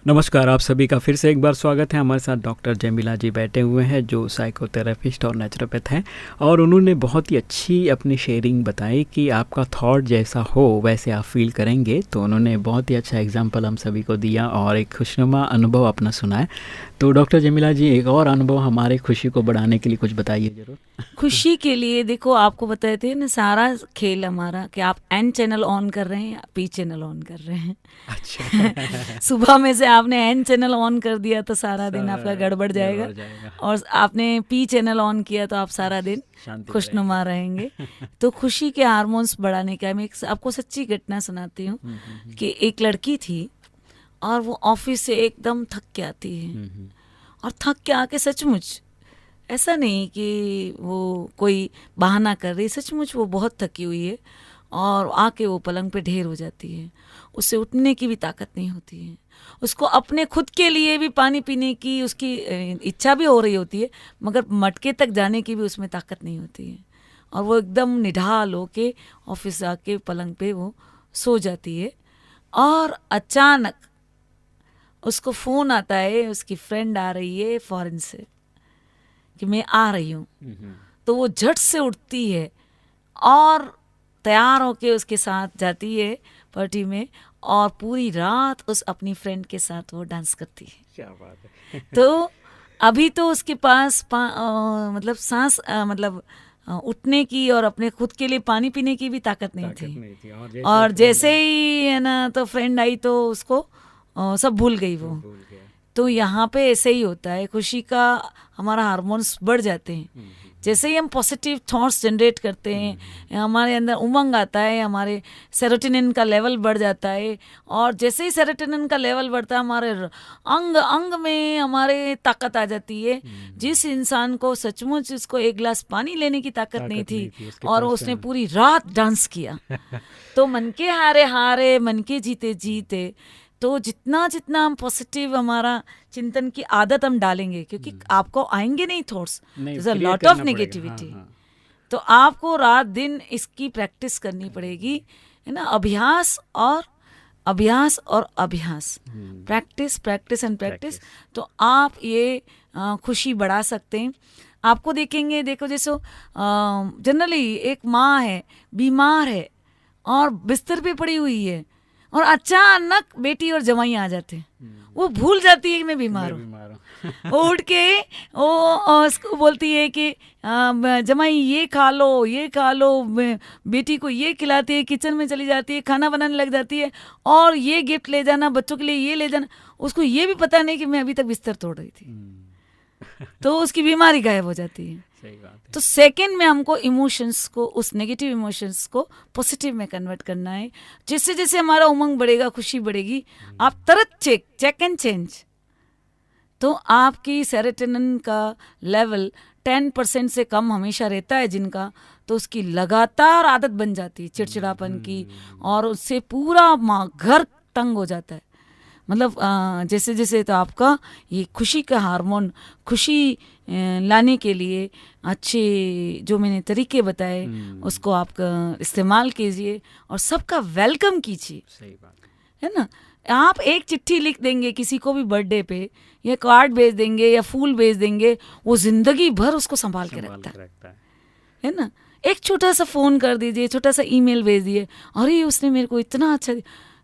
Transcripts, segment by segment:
नमस्कार, आप सभी का फिर से एक बार स्वागत है। हमारे साथ डॉक्टर जमीला जी बैठे हुए हैं जो साइकोथेरेपिस्ट और नेचुरोपैथ हैं, और उन्होंने बहुत ही अच्छी अपनी शेयरिंग बताई कि आपका थॉट जैसा हो वैसे आप फील करेंगे। तो उन्होंने बहुत ही अच्छा एग्जांपल हम सभी को दिया और एक खुशनुमा अनुभव अपना सुनाया। तो डॉक्टर जमीला जी, एक और अनुभव हमारे खुशी को बढ़ाने के लिए कुछ बताइए ज़रूर। खुशी के लिए देखो, आपको बताए थे ना, सारा खेल हमारा कि आप एन चैनल ऑन कर रहे हैं या पी चैनल ऑन कर रहे हैं। अच्छा। सुबह में से आपने एन चैनल ऑन कर दिया तो सारा दिन आपका गड़बड़ जाएगा, और आपने पी चैनल ऑन किया तो आप सारा दिन खुशनुमा रहेंगे। तो खुशी के हार्मोन्स बढ़ाने का मैं आपको सच्ची घटना सुनाती हूँ कि एक लड़की थी और वो ऑफिस से एकदम थक के आती है, और थक के आके सचमुच, ऐसा नहीं कि वो कोई बहाना कर रही, सचमुच वो बहुत थकी हुई है, और आके वो पलंग पे ढेर हो जाती है। उससे उठने की भी ताकत नहीं होती है, उसको अपने खुद के लिए भी पानी पीने की उसकी इच्छा भी हो रही होती है, मगर मटके तक जाने की भी उसमें ताकत नहीं होती है, और वो एकदम निढाल होके ऑफिस आके पलंग पे वो सो जाती है। और अचानक उसको फ़ोन आता है, उसकी फ्रेंड आ रही है फॉरेन से कि मैं आ रही हूँ। तो वो झट से उठती है और तैयार होके उसके साथ जाती है पार्टी में, और पूरी रात उस अपनी फ्रेंड के साथ वो डांस करती है। क्या बात है। तो अभी तो उसके पास मतलब सांस उठने की और अपने खुद के लिए पानी पीने की भी ताकत नहीं थी। और जैसे ही है ना, तो फ्रेंड आई तो उसको सब भूल गई वो। तो यहाँ पे ऐसे ही होता है, खुशी का हमारा हार्मोन्स बढ़ जाते हैं। जैसे ही हम पॉजिटिव थॉट्स जनरेट करते हैं, हमारे अंदर उमंग आता है, हमारे सेरोटोनिन का लेवल बढ़ जाता है, और जैसे ही सेरोटोनिन का लेवल बढ़ता है, हमारे अंग अंग में हमारे ताकत आ जाती है। जिस इंसान को सचमुच उसको एक गिलास पानी लेने की ताकत नहीं थी और उसने पूरी रात डांस किया। तो मन के हारे हारे मन के जीते जीते। तो जितना जितना हम पॉजिटिव हमारा चिंतन की आदत हम डालेंगे, क्योंकि आपको आएंगे नहीं थॉट्स, लॉट ऑफ नेगेटिविटी, तो आपको रात दिन इसकी प्रैक्टिस करनी पड़ेगी, है ना। अभ्यास और अभ्यास और अभ्यास, प्रैक्टिस प्रैक्टिस एंड प्रैक्टिस। तो आप ये खुशी बढ़ा सकते हैं। आपको देखेंगे, देखो जैसे जनरली एक माँ है, बीमार है और बिस्तर पे पड़ी हुई है, और अचानक बेटी और जवाई आ जाते हैं, वो भूल जाती है कि मैं बीमार हूँ। वो उठ के वो उसको बोलती है कि जमाई ये खा लो, ये खा लो, बेटी को ये खिलाती है, किचन में चली जाती है, खाना बनाने लग जाती है, और ये गिफ्ट ले जाना, बच्चों के लिए ये ले जाना। उसको ये भी पता नहीं कि मैं अभी तक बिस्तर तोड़ रही थी। तो उसकी बीमारी गायब हो जाती है। सही बात है। तो सेकंड में हमको इमोशंस को, उस नेगेटिव इमोशंस को पॉजिटिव में कन्वर्ट करना है। जैसे जैसे हमारा उमंग बढ़ेगा, खुशी बढ़ेगी, आप तुरंत चेक एंड चेंज। तो आपकी सेरोटोनिन का लेवल 10% से कम हमेशा रहता है जिनका, तो उसकी लगातार आदत बन जाती है चिड़चिड़ापन की, और उससे पूरा घर तंग हो जाता है। मतलब जैसे जैसे, तो आपका ये खुशी का हार्मोन, खुशी लाने के लिए अच्छे जो मैंने तरीके बताए उसको आप इस्तेमाल कीजिए, और सबका वेलकम कीजिए। सही बात है ना। आप एक चिट्ठी लिख देंगे किसी को भी बर्थडे पे, या कार्ड भेज देंगे या फूल भेज देंगे, वो जिंदगी भर उसको संभाल के रखता है ना। एक छोटा सा फ़ोन कर दीजिए, छोटा सा ईमेल भेज दिए, अरे उसने मेरे को इतना अच्छा।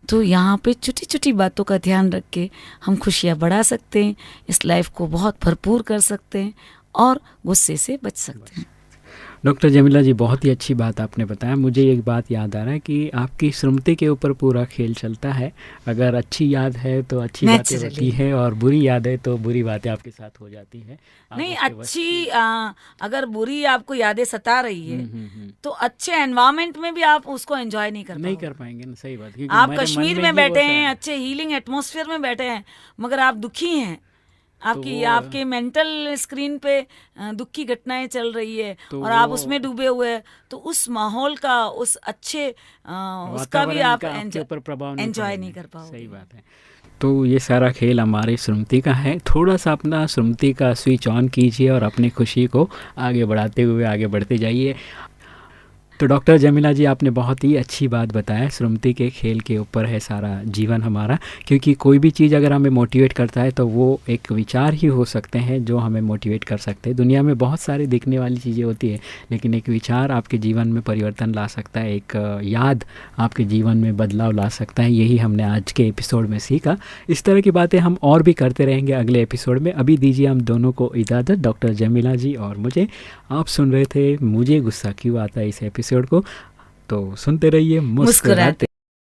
तो यहाँ पे छोटी छोटी बातों का ध्यान रख के हम खुशियाँ बढ़ा सकते हैं, इस लाइफ को बहुत भरपूर कर सकते हैं, और गुस्से से बच सकते हैं। डॉक्टर जमीला जी, बहुत ही अच्छी बात आपने बताया। मुझे एक बात याद आ रहा है कि आपकी स्मृति के ऊपर पूरा खेल चलता है। अगर अच्छी याद है तो अच्छी बातें होती है, और बुरी याद है तो बुरी बातें आपके साथ हो जाती है। नहीं, अच्छी अगर बुरी आपको यादें सता रही है तो अच्छे एनवायरनमेंट में भी आप उसको एंजॉय नहीं कर पाएंगे ना। सही बात। आप कश्मीर में बैठे हैं, अच्छे हीलिंग एटमॉस्फेयर में बैठे हैं, मगर आप दुखी हैं, आपकी आपके मेंटल स्क्रीन पे दुख की घटनाएं चल रही है, और आप उसमें डूबे हुए हैं, तो उस माहौल का, उस अच्छे उसका भी आप एंजॉय नहीं कर पाओगे। सही बात है। तो ये सारा खेल हमारी स्मृति का है। थोड़ा सा अपना स्मृति का स्विच ऑन कीजिए और अपनी खुशी को आगे बढ़ाते हुए आगे बढ़ते जाइए। तो डॉक्टर जमीला जी, आपने बहुत ही अच्छी बात बताया। सुरमती के खेल के ऊपर है सारा जीवन हमारा, क्योंकि कोई भी चीज़ अगर हमें मोटिवेट करता है तो वो एक विचार ही हो सकते हैं जो हमें मोटिवेट कर सकते हैं। दुनिया में बहुत सारी दिखने वाली चीज़ें होती है, लेकिन एक विचार आपके जीवन में परिवर्तन ला सकता है, एक याद आपके जीवन में बदलाव ला सकता है। यही हमने आज के एपिसोड में सीखा। इस तरह की बातें हम और भी करते रहेंगे अगले एपिसोड में। अभी दीजिए हम दोनों को इजाज़त, डॉक्टर जमीला जी और मुझे। आप सुन रहे थे मुझे गुस्सा क्यों आता है इस एपिसोड को, तो सुनते रहिए मुस्कुराते।